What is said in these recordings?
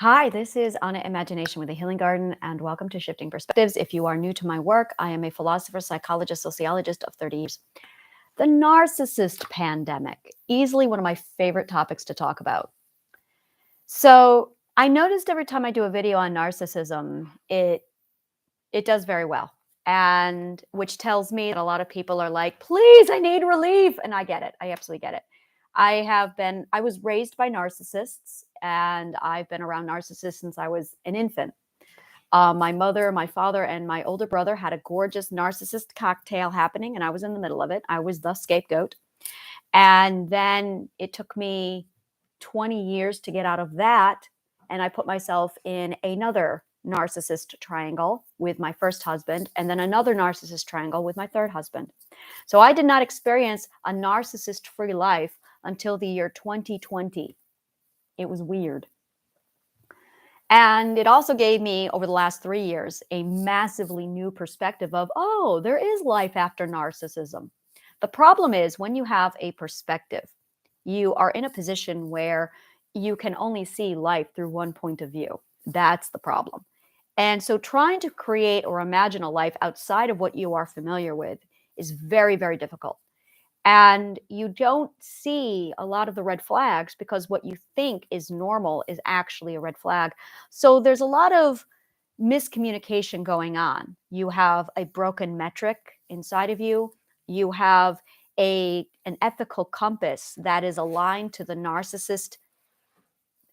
Hi, this is Anna Imagination with a Healing Garden, and welcome to Shifting Perspectives. If you are new to my work, I am a philosopher, psychologist, sociologist of 30 years. The narcissist pandemic, easily one of my favorite topics to talk about. So I noticed every time I do a video on narcissism, it does very well. And which tells me that a lot of people are like, please, I need relief. And I get it. I absolutely get it. I was raised by narcissists, and I've been around narcissists since I was an infant. My mother, my father, and my older brother had a gorgeous narcissist cocktail happening, and I was in the middle of it. I was the scapegoat. And then it took me 20 years to get out of that. And I put myself in another narcissist triangle with my first husband, and then another narcissist triangle with my third husband. So I did not experience a narcissist free life until the year 2020. It was weird. And it also gave me, over the last 3 years, a massively new perspective of, oh, there is life after narcissism. The problem is when you have a perspective, you are in a position where you can only see life through one point of view. That's the problem. And so trying to create or imagine a life outside of what you are familiar with is very, very difficult. And you don't see a lot of the red flags because what you think is normal is actually a red flag. So there's a lot of miscommunication going on. You have a broken metric inside of you. You have an ethical compass that is aligned to the narcissist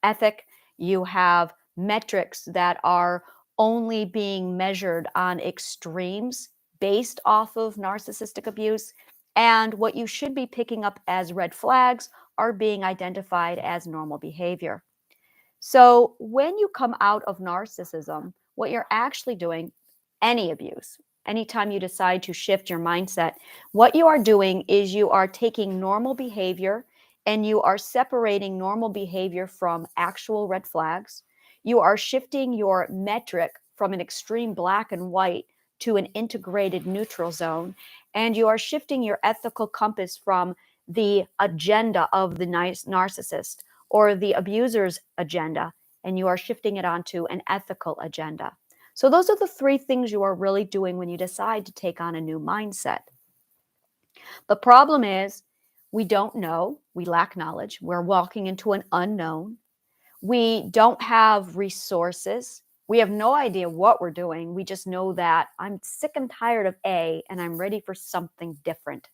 ethic. You have metrics that are only being measured on extremes based off of narcissistic abuse. And what you should be picking up as red flags are being identified as normal behavior. So when you come out of narcissism, what you're actually doing, any abuse, anytime you decide to shift your mindset, what you are doing is you are taking normal behavior and you are separating normal behavior from actual red flags. You are shifting your metric from an extreme black and white to an integrated neutral zone. And you are shifting your ethical compass from the agenda of the narcissist or the abuser's agenda, and you are shifting it onto an ethical agenda. So those are the three things you are really doing when you decide to take on a new mindset. The problem is we don't know, we lack knowledge, we're walking into an unknown. We don't have resources. We have no idea what we're doing. We just know that I'm sick and tired of A and I'm ready for something different.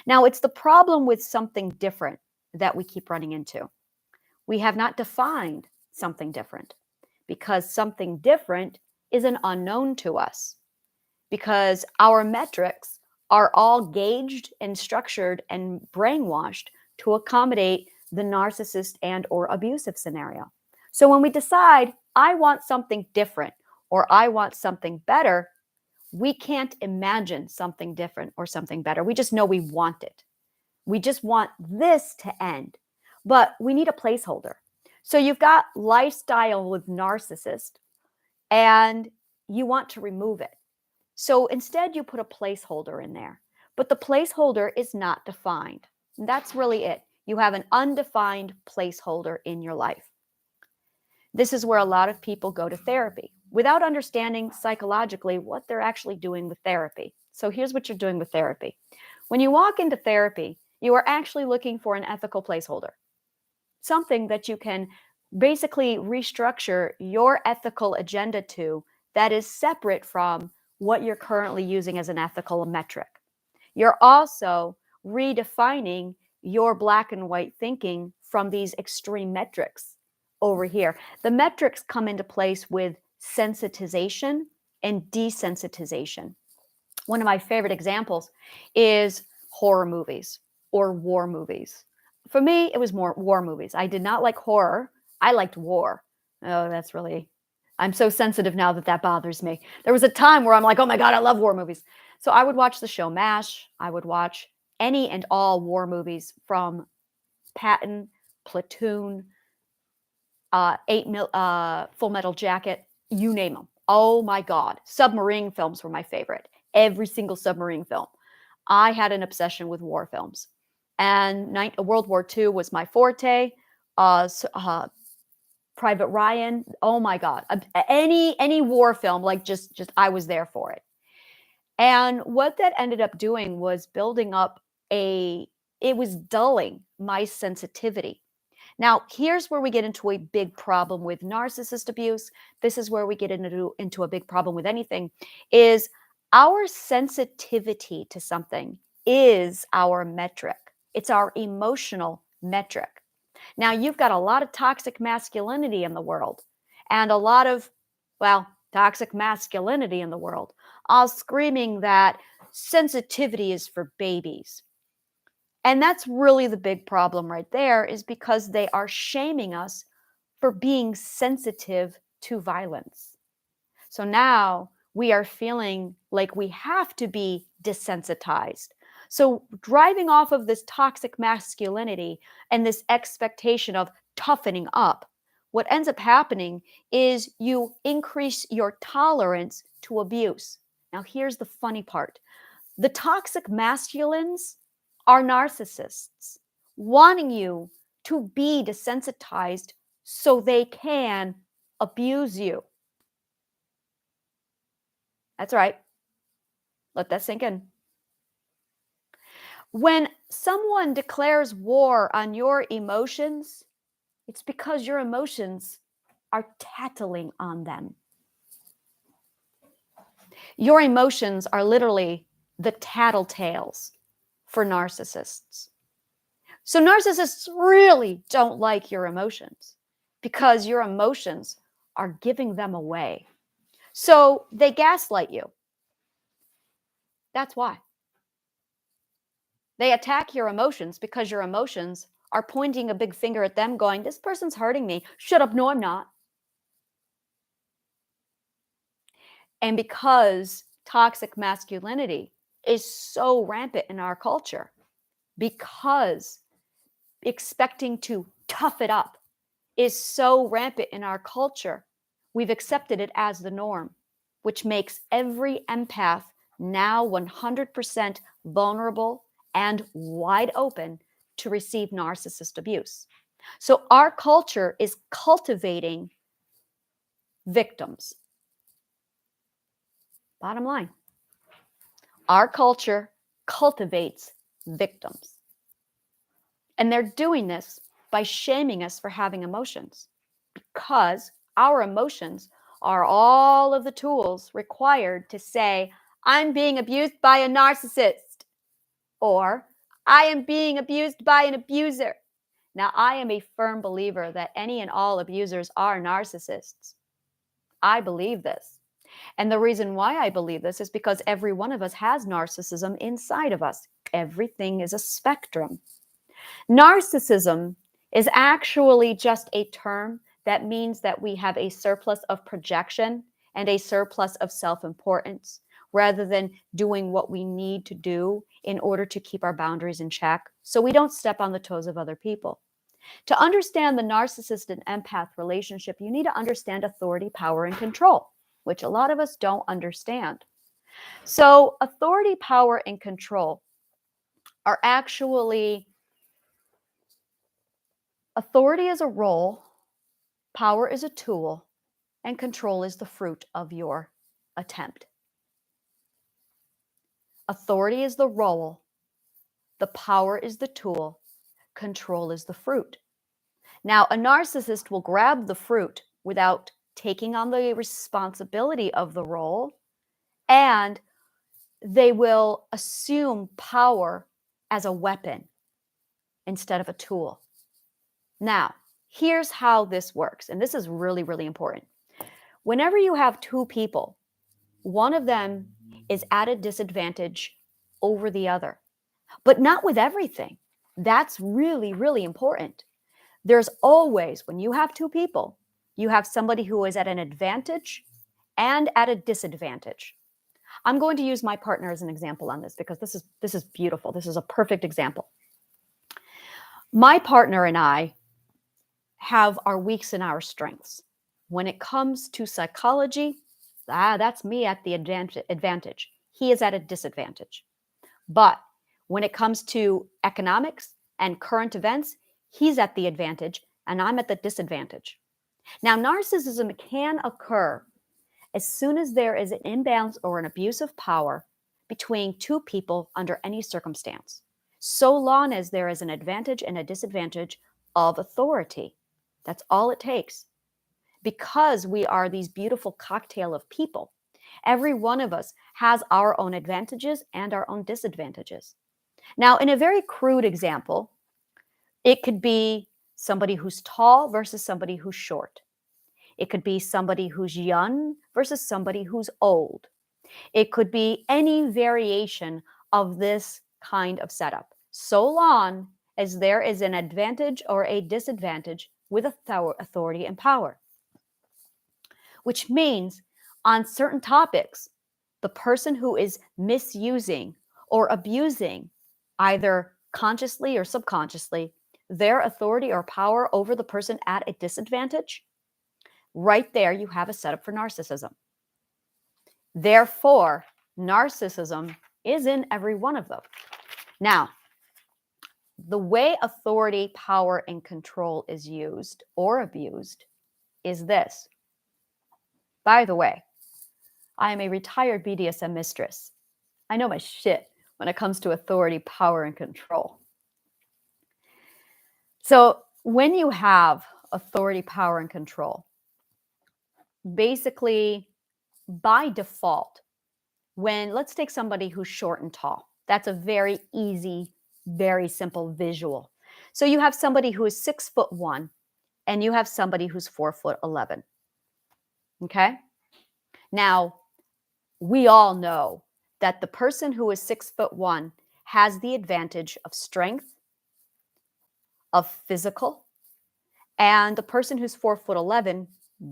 Now, it's the problem with something different that we keep running into. We have not defined something different because something different is an unknown to us, because our metrics are all gauged and structured and brainwashed to accommodate the narcissist and or abusive scenario. So when we decide, I want something different or I want something better, we can't imagine something different or something better. We just know we want it. We just want this to end, but we need a placeholder. So you've got lifestyle with narcissist and you want to remove it. So instead, you put a placeholder in there, but the placeholder is not defined. And that's really it. You have an undefined placeholder in your life. This is where a lot of people go to therapy without understanding psychologically what they're actually doing with therapy. So here's what you're doing with therapy. When you walk into therapy, you are actually looking for an ethical placeholder, something that you can basically restructure your ethical agenda to that is separate from what you're currently using as an ethical metric. You're also redefining your black and white thinking from these extreme metrics over here. The metrics come into place with sensitization and desensitization. One of my favorite examples is horror movies or war movies. For me, it was more war movies. I did not like horror. I liked war. Oh, that's really, I'm so sensitive now that bothers me. There was a time where I'm like, oh my God, I love war movies. So I would watch the show MASH. I would watch any and all war movies from Patton, Platoon, Full Metal Jacket, you name them. Oh my God. Submarine films were my favorite. Every single submarine film. I had an obsession with war films. And World War II was my forte. Private Ryan, oh my God. Any war film, like just I was there for it. And what that ended up doing was building up it was dulling my sensitivity. Now, here's where we get into a big problem with narcissist abuse. This is where we get into a big problem with anything, is our sensitivity to something is our metric. It's our emotional metric. Now, you've got a lot of toxic masculinity in the world and a lot of, well, toxic masculinity in the world, all screaming that sensitivity is for babies. And that's really the big problem right there, is because they are shaming us for being sensitive to violence. So now we are feeling like we have to be desensitized. So driving off of this toxic masculinity and this expectation of toughening up, what ends up happening is you increase your tolerance to abuse. Now, here's the funny part. The toxic masculines are narcissists, wanting you to be desensitized so they can abuse you. That's right. Let that sink in. When someone declares war on your emotions, it's because your emotions are tattling on them. Your emotions are literally the tattletales for narcissists. So narcissists really don't like your emotions because your emotions are giving them away. So they gaslight you. That's why. They attack your emotions because your emotions are pointing a big finger at them going, this person's hurting me. Shut up. No, I'm not. And because toxic masculinity is so rampant in our culture, because expecting to tough it up is so rampant in our culture, we've accepted it as the norm, which makes every empath now 100% vulnerable and wide open to receive narcissist abuse. So our culture is cultivating victims. Bottom line, our culture cultivates victims. And they're doing this by shaming us for having emotions, because our emotions are all of the tools required to say, I'm being abused by a narcissist, or I am being abused by an abuser. Now, I am a firm believer that any and all abusers are narcissists. I believe this. And the reason why I believe this is because every one of us has narcissism inside of us. Everything is a spectrum. Narcissism is actually just a term that means that we have a surplus of projection and a surplus of self-importance, rather than doing what we need to do in order to keep our boundaries in check so we don't step on the toes of other people. To understand the narcissist and empath relationship, you need to understand authority, power, and control, which a lot of us don't understand. So authority, power, and control are actually, authority is a role, power is a tool, and control is the fruit of your attempt. Authority is the role, the power is the tool, control is the fruit. Now, a narcissist will grab the fruit without taking on the responsibility of the role, and they will assume power as a weapon instead of a tool. Now, here's how this works, and this is really, really important. Whenever you have two people, one of them is at a disadvantage over the other, but not with everything. That's really, really important. There's always, when you have two people, you have somebody who is at an advantage and at a disadvantage. I'm going to use my partner as an example on this because this is beautiful. This is a perfect example. My partner and I have our weaks and our strengths. When it comes to psychology, that's me at the advantage. He is at a disadvantage. But when it comes to economics and current events, he's at the advantage and I'm at the disadvantage. Now, narcissism can occur as soon as there is an imbalance or an abuse of power between two people under any circumstance, so long as there is an advantage and a disadvantage of authority. That's all it takes. Because we are these beautiful cocktail of people, every one of us has our own advantages and our own disadvantages. Now, in a very crude example, it could be somebody who's tall versus somebody who's short. It could be somebody who's young versus somebody who's old. It could be any variation of this kind of setup, so long as there is an advantage or a disadvantage with authority and power. Which means on certain topics, the person who is misusing or abusing, either consciously or subconsciously, their authority or power over the person at a disadvantage, right there you have a setup for narcissism. Therefore, narcissism is in every one of them. Now, the way authority, power, and control is used or abused is this. By the way, I am a retired BDSM mistress. I know my shit when it comes to authority, power, and control. So when you have authority, power, and control, basically by default, let's take somebody who's short and tall. That's a very easy, very simple visual. So you have somebody who is 6'1" and you have somebody who's 4'11". Okay? Now, we all know that the person who is 6'1" has the advantage of strength, of physical, and the person who's 4'11"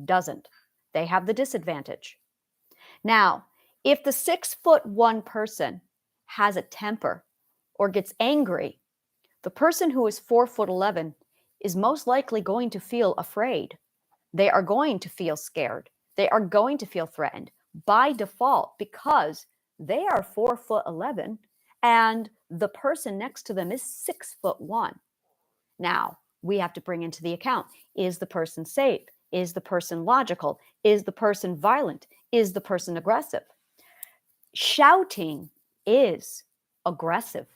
doesn't. They have the disadvantage. Now, if the 6'1" person has a temper or gets angry, the person who is 4'11" is most likely going to feel afraid. They are going to feel scared. They are going to feel threatened by default because they are 4'11" and the person next to them is 6'1". Now, we have to bring into the account, is the person safe? Is the person logical? Is the person violent? Is the person aggressive? Shouting is aggressive.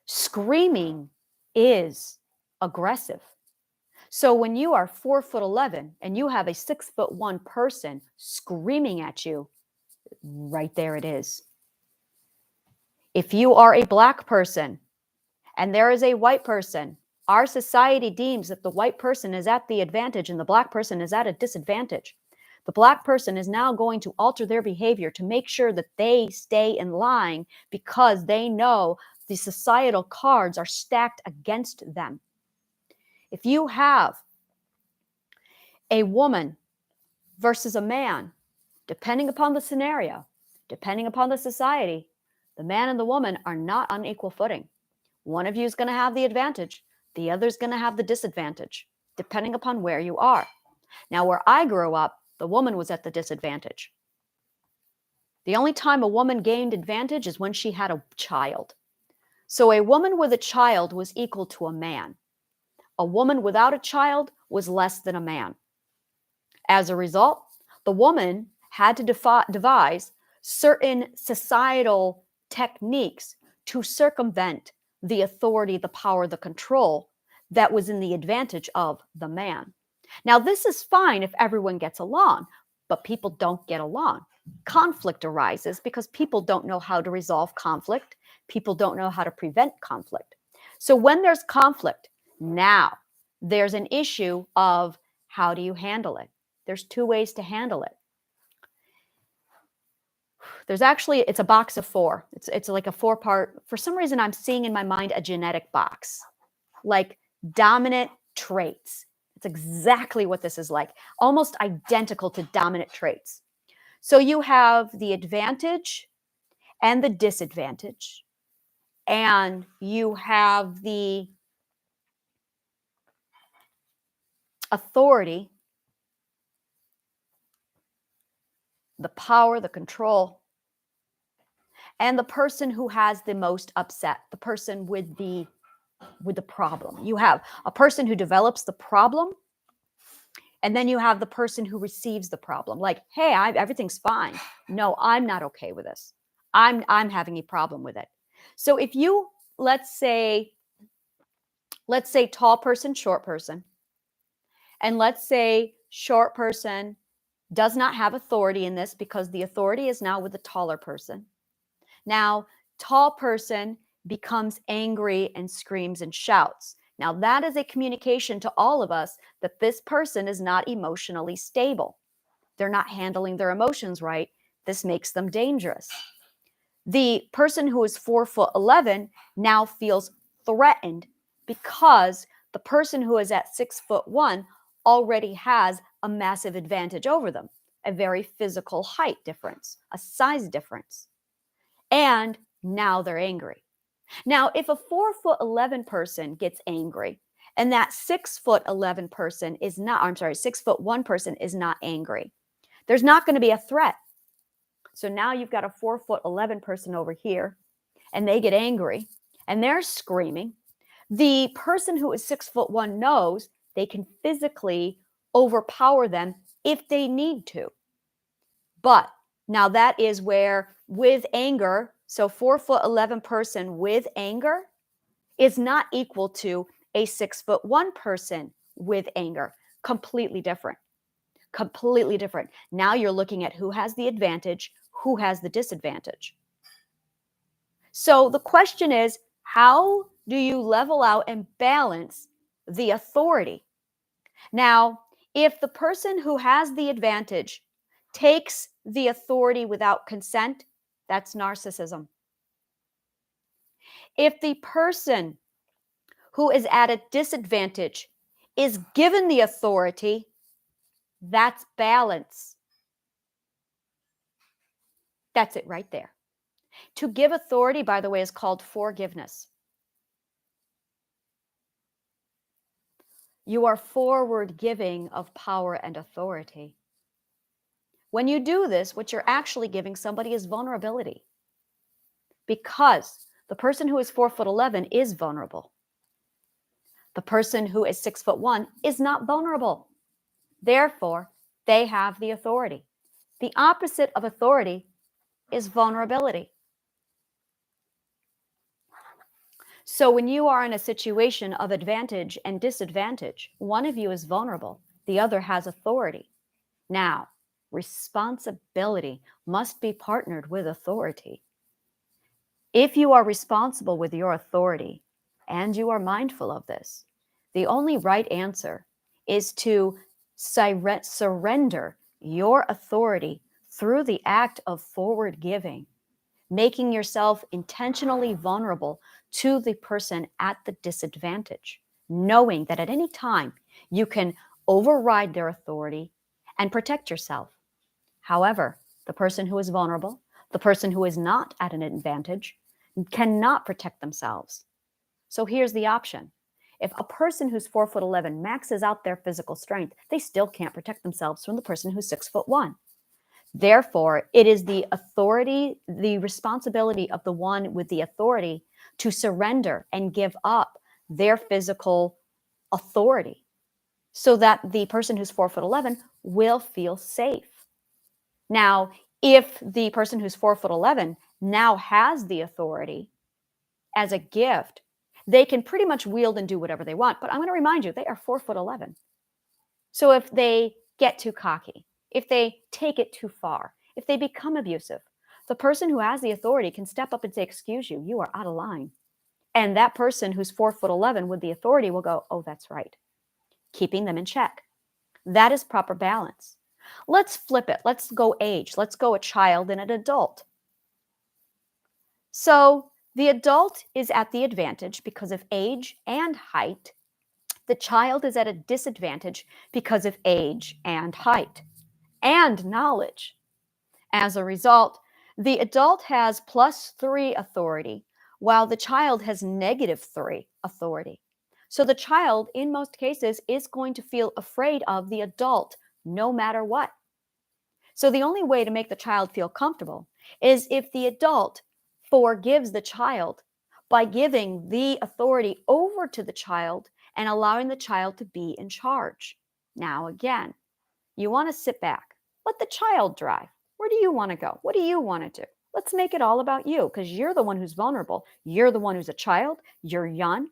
Screaming is aggressive. So when you are 4'11" and you have a 6'1" person screaming at you, right there it is. If you are a Black person and there is a white person, our society deems that the white person is at the advantage and the Black person is at a disadvantage. The Black person is now going to alter their behavior to make sure that they stay in line because they know the societal cards are stacked against them. If you have a woman versus a man, depending upon the scenario, depending upon the society, the man and the woman are not on equal footing. One of you is going to have the advantage. The other is going to have the disadvantage, depending upon where you are. Now, where I grew up, the woman was at the disadvantage. The only time a woman gained advantage is when she had a child. So a woman with a child was equal to a man. A woman without a child was less than a man. As a result, the woman had to devise certain societal techniques to circumvent the authority, the power, the control that was in the advantage of the man. Now, this is fine if everyone gets along, but people don't get along. Conflict arises because people don't know how to resolve conflict. People don't know how to prevent conflict. So when there's conflict, now there's an issue of how do you handle it? There's two ways to handle it. There's actually, it's a box of four. It's like a 4-part, for some reason I'm seeing in my mind a genetic box, like dominant traits. It's exactly what this is like, almost identical to dominant traits. So you have the advantage and the disadvantage, and you have the authority, the power, the control, and the person who has the most upset, the person with the problem. You have a person who develops the problem And then you have the person who receives the problem, like, hey, everything's fine. No, I'm not okay with this. I'm having a problem with it. So if you, let's say tall person, short person, and let's say short person does not have authority in this because the authority is now with the taller person. Now, tall person becomes angry and screams and shouts. Now, that is a communication to all of us that this person is not emotionally stable. They're not handling their emotions right. This makes them dangerous. The person who is 4'11" now feels threatened because the person who is at 6'1" already has a massive advantage over them, a very physical height difference, a size difference. And now they're angry. Now, if a 4'11" person gets angry and that 6'11" person is not, I'm sorry, 6'1" person is not angry, there's not going to be a threat. So now you've got a 4'11" person over here and they get angry and they're screaming. The person who is 6'1" knows they can physically overpower them if they need to. But now that is where with anger, so 4'11" person with anger is not equal to a 6'1" person with anger. Completely different. Completely different. Now you're looking at who has the advantage, who has the disadvantage. So the question is, how do you level out and balance the authority? Now, if the person who has the advantage takes the authority without consent, that's narcissism. If the person who is at a disadvantage is given the authority, that's balance. That's it right there. To give authority, by the way, is called forgiveness. You are forward giving of power and authority. When you do this, what you're actually giving somebody is vulnerability, because the person who is 4'11" is vulnerable. The person who is 6'1" is not vulnerable. Therefore, they have the authority. The opposite of authority is vulnerability. So when you are in a situation of advantage and disadvantage, one of you is vulnerable, the other has authority. Now, responsibility must be partnered with authority. If you are responsible with your authority and you are mindful of this, the only right answer is to surrender your authority through the act of forward giving, making yourself intentionally vulnerable to the person at the disadvantage, knowing that at any time you can override their authority and protect yourself. However, the person who is vulnerable, the person who is not at an advantage, cannot protect themselves. So here's the option. If a person who's 4'11" maxes out their physical strength, they still can't protect themselves from the person who's 6'1". Therefore, it is the authority, the responsibility of the one with the authority to surrender and give up their physical authority so that the person who's 4'11" will feel safe. Now, if the person who's 4'11" now has the authority as a gift, they can pretty much wield and do whatever they want. But I'm going to remind you, they are 4'11". So if they get too cocky, if they take it too far, if they become abusive, the person who has the authority can step up and say, excuse you, you are out of line. And that person who's 4'11" with the authority will go, oh, that's right, keeping them in check. That is proper balance. Let's flip it. Let's go age. Let's go a child and an adult. So the adult is at the advantage because of age and height. The child is at a disadvantage because of age and height and knowledge. As a result, the adult has +3 authority, while the child has -3 authority. So the child, in most cases, is going to feel afraid of the adult no matter what. So the only way to make the child feel comfortable is if the adult forgives the child by giving the authority over to the child and allowing the child to be in charge. Now, again, you want to sit back. Let the child drive. Where do you want to go? What do you want to do? Let's make it all about you because you're the one who's vulnerable. You're the one who's a child. You're young.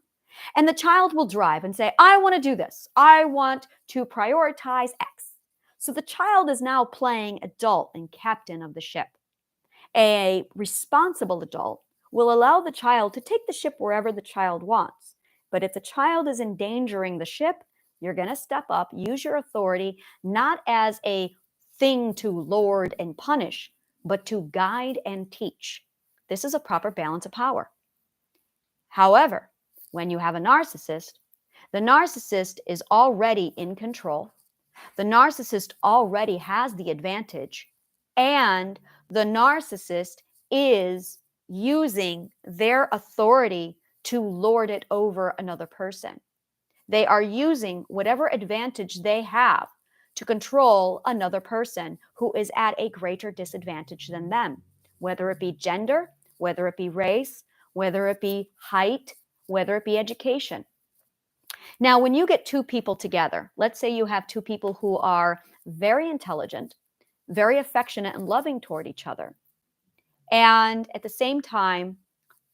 And the child will drive and say, I want to do this. I want to prioritize X. So the child is now playing adult and captain of the ship. A responsible adult will allow the child to take the ship wherever the child wants. But if the child is endangering the ship, you're going to step up, use your authority, not as a thing to lord and punish, but to guide and teach. This is a proper balance of power. However, when you have a narcissist, the narcissist is already in control. The narcissist already has the advantage, and the narcissist is using their authority to lord it over another person. They are using whatever advantage they have to control another person who is at a greater disadvantage than them, whether it be gender, whether it be race, whether it be height, whether it be education. Now, when you get two people together, let's say you have two people who are very intelligent, very affectionate and loving toward each other, and at the same time,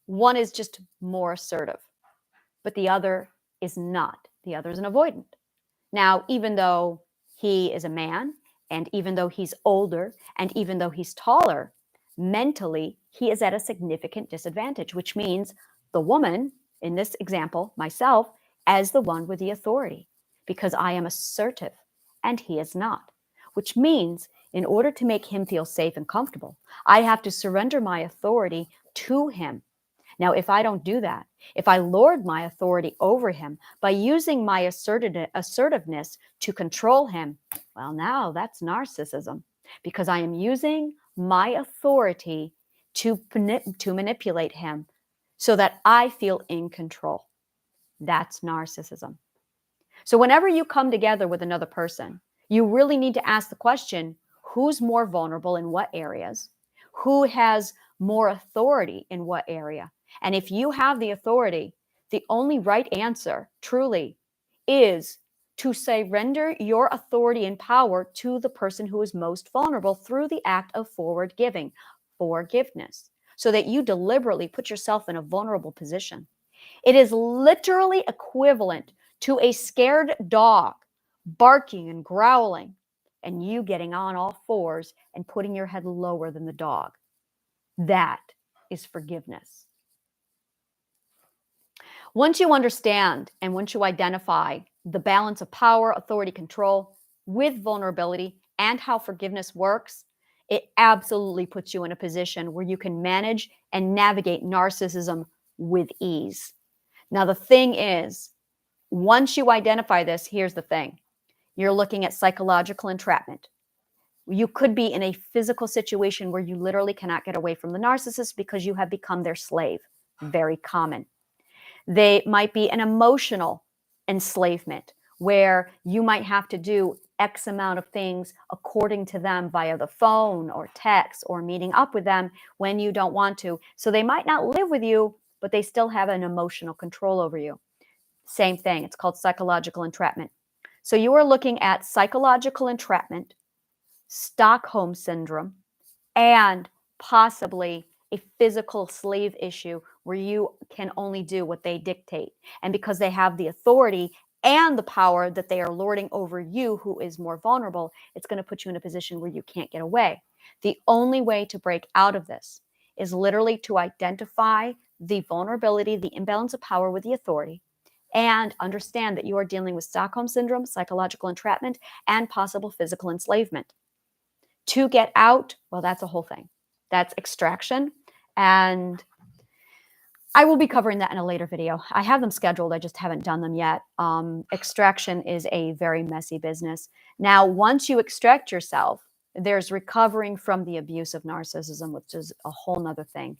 one is just more assertive, but the other is not. The other is an avoidant. Now, even though he is a man, and even though he's older, and even though he's taller, mentally, he is at a significant disadvantage, which means the woman, in this example, myself, as the one with the authority, because I am assertive and he is not, which means in order to make him feel safe and comfortable, I have to surrender my authority to him. Now, if I don't do that, if I lord my authority over him by using my assertiveness to control him, well, now that's narcissism, because I am using my authority to manipulate him so that I feel in control. That's narcissism. So whenever you come together with another person, you really need to ask the question, who's more vulnerable in what areas? Who has more authority in what area? And if you have the authority, the only right answer, truly, is to surrender your authority and power to the person who is most vulnerable through the act of forward giving, forgiveness, so that you deliberately put yourself in a vulnerable position. It is literally equivalent to a scared dog barking and growling, and you getting on all fours and putting your head lower than the dog. That is forgiveness. Once you understand and once you identify the balance of power, authority, control with vulnerability and how forgiveness works, it absolutely puts you in a position where you can manage and navigate narcissism with ease. Now, the thing is, once you identify this, here's the thing. You're looking at psychological entrapment. You could be in a physical situation where you literally cannot get away from the narcissist because you have become their slave. Very common. They might be an emotional enslavement where you might have to do X amount of things according to them via the phone or text or meeting up with them when you don't want to. So they might not live with you, but they still have an emotional control over you. Same thing. It's called psychological entrapment. So you are looking at psychological entrapment, Stockholm syndrome, and possibly a physical slave issue where you can only do what they dictate. And because they have the authority and the power that they are lording over you, who is more vulnerable, it's going to put you in a position where you can't get away. The only way to break out of this is literally to identify the vulnerability, the imbalance of power with the authority, and understand that you are dealing with Stockholm syndrome, psychological entrapment, and possible physical enslavement. To get out, well, that's a whole thing. That's extraction. And I will be covering that in a later video. I have them scheduled. I just haven't done them yet. Extraction is a very messy business. Now, once you extract yourself, there's recovering from the abuse of narcissism, which is a whole nother thing.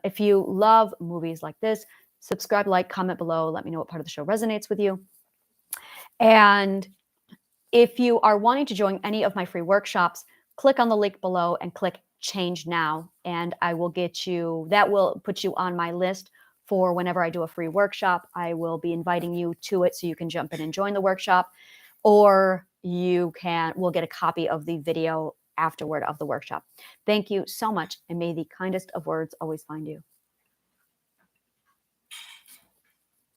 If you love movies like this, subscribe, like, comment below. Let me know what part of the show resonates with you. And if you are wanting to join any of my free workshops, click on the link below and click Change Now, and I will get you, that will put you on my list for whenever I do a free workshop. I will be inviting you to it so you can jump in and join the workshop. or you will get a copy of the video afterward of the workshop. Thank you so much, and may the kindest of words always find you.